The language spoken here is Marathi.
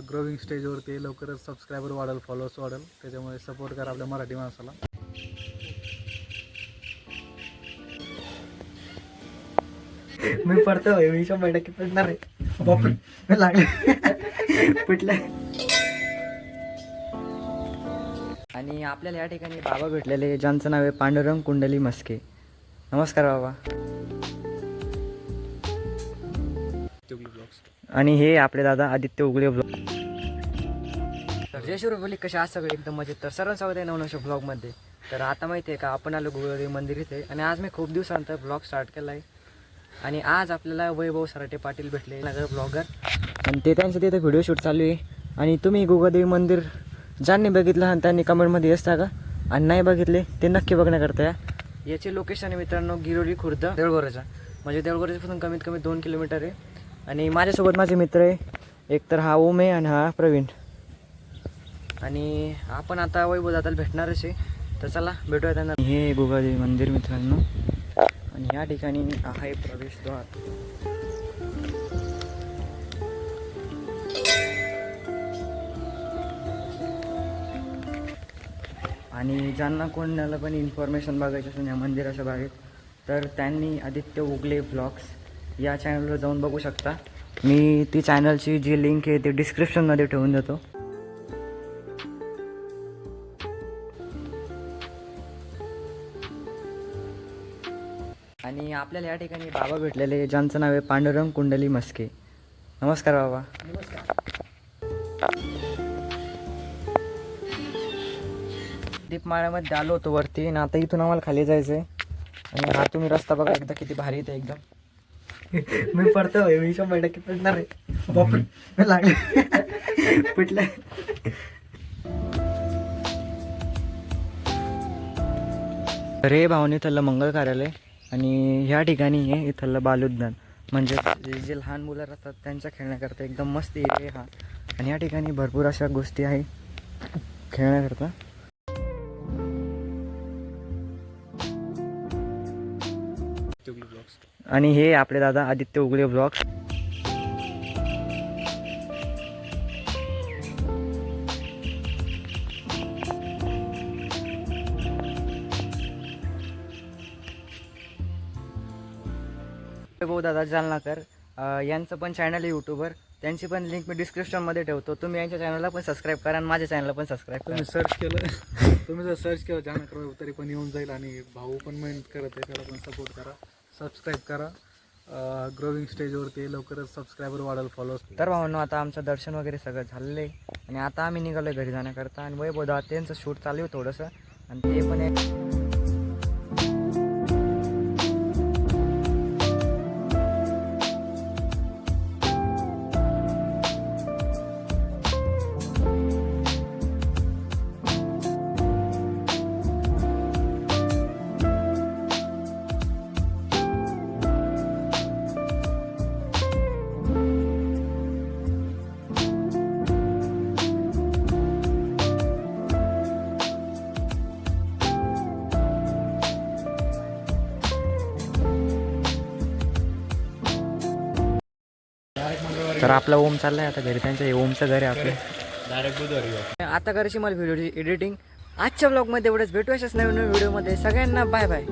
ग्रोविंग स्टेजवरती लवकरच सबस्क्रायबर वाढेल, फॉलोअर्स वाढेल, त्याच्यामुळे सपोर्ट करा आपल्या मराठी माणसाला. मी पडतोय, मी 100% पडणार आहे. बापरे लागलं पिटलं. आणि आपल्याला या ठिकाणी बाबा भेटलेले, ज्यांचं नाव आहे पांडुरंग कुंडली मस्के. नमस्कार बाबा. आणि हे आपले दादा आदित्य उगले ब्लॉग. तर जय शिव बोली, कसे आज सगळे एकदम मजेत. तर सर्वांचं स्वागत आहे नवनवशा ब्लॉगमध्ये. तर आता माहिती आहे का, आपण आलो गुरुदेव मंदिर इथे, आणि आज मी खूप दिवसानंतर ब्लॉग स्टार्ट केला आहे. आणि आज आपल्याला वैभव सराटे पाटील भेटले, नगर ब्लॉगर, आणि ते त्यांचं तिथे व्हिडिओ शूट चालू आहे. आणि तुम्ही गुरुदेव मंदिर ज्यांनी बघितलं आणि त्यांनी कमेंटमध्ये असता का, आणि नाही बघितले ते नक्की बघण्याकरता या. याचे लोकेशन आहे मित्रांनो गिरोली खुर्द देऊळगोराचा, म्हणजे देऊळगोराच्यापासून कमीत कमी 2 किलोमीटर आहे. आणि माझ्यासोबत माझे मित्र आहे, एक तर हा ओम आहे आणि हा प्रवीण. आणि आपण आता वैभव दादाला भेटणारच आहे, तर चला भेटूया त्यांना. हे गुरुदेव मंदिर मित्रांनो, आणि या ठिकाणी आहे प्रवेशद्वार. आणि ज्यांना कोणाला पण इन्फॉर्मेशन बघायची असेल या मंदिराच्या बाहेर, तर त्यांनी आदित्य उगले ब्लॉग्स या चॅनलवर जाऊन बघू शकता. मी ती चॅनलची जी लिंक आहे ती डिस्क्रिप्शनमध्ये ठेवून देतो. आणि आपल्याला या ठिकाणी बाबा भेटलेले, ज्यांचं नाव आहे पांडुरंग कुंडली मस्के. नमस्कार बाबा. नमस्कार. दीपमाळ्यामध्ये आलो होतो वरती, आणि आता इथून आम्हाला खाली जायचं आहे. आणि हा तुम्ही रस्ता बघा एकदा किती भारी येते एकदम. मी पडतोय, मी 100% पडणार आहे. बापरे लागलं पिटलं. रे भावने इथलं मंगल कार्यालय, आणि ह्या ठिकाणी आहे इथलं बालउद्यान, म्हणजे जे लहान मुलं राहतात त्यांच्या खेळण्याकरता एकदम मस्त आहे हा. आणि या ठिकाणी भरपूर अशा गोष्टी आहे खेळण्याकरता. आणि हे आपले दादा आदित्य उगले ब्लॉग. वैभव दादा जालनाकर यांचं पण चॅनल आहे यूट्यूबर, त्यांची पण लिंक मी डिस्क्रिप्शनमध्ये ठेवतो. तुम्ही यांच्या चॅनलला पण सबस्क्राईब करा आणि माझ्या चॅनलला पण सबस्क्राईब करा. तुम्ही सर्च केलं तुम्ही जर सर्च केलं जालनाकर वैभव तरी पण येऊन जाईल. आणि भाऊ पण मेहनत करत आहे, त्याला पण सपोर्ट करा, सबस्क्राईब करा. ग्रोविंग स्टेजवरती लवकरच सबस्क्रायबर वाढेल, फॉलोअर्स. तर भावांनो, आता आमचं दर्शन वगैरे सगळं झालेलं आहे, आणि आता आम्ही निघालो घरी जाण्याकरता. आणि वैभव दादा त्यांचं शूट चालू आहे थोडंसं, आणि ते पण एक तर आपला ओम चाललाय आता घरी. त्यांचं हे ओमचं घर आहे आपलं. डायरेक्ट बुधवारी आता करायची मला व्हिडिओची एडिटिंग. आजच्या ब्लॉगमध्ये एवढंच. भेटू अशाच नवीन व्हिडिओमध्ये. सगळ्यांना बाय बाय.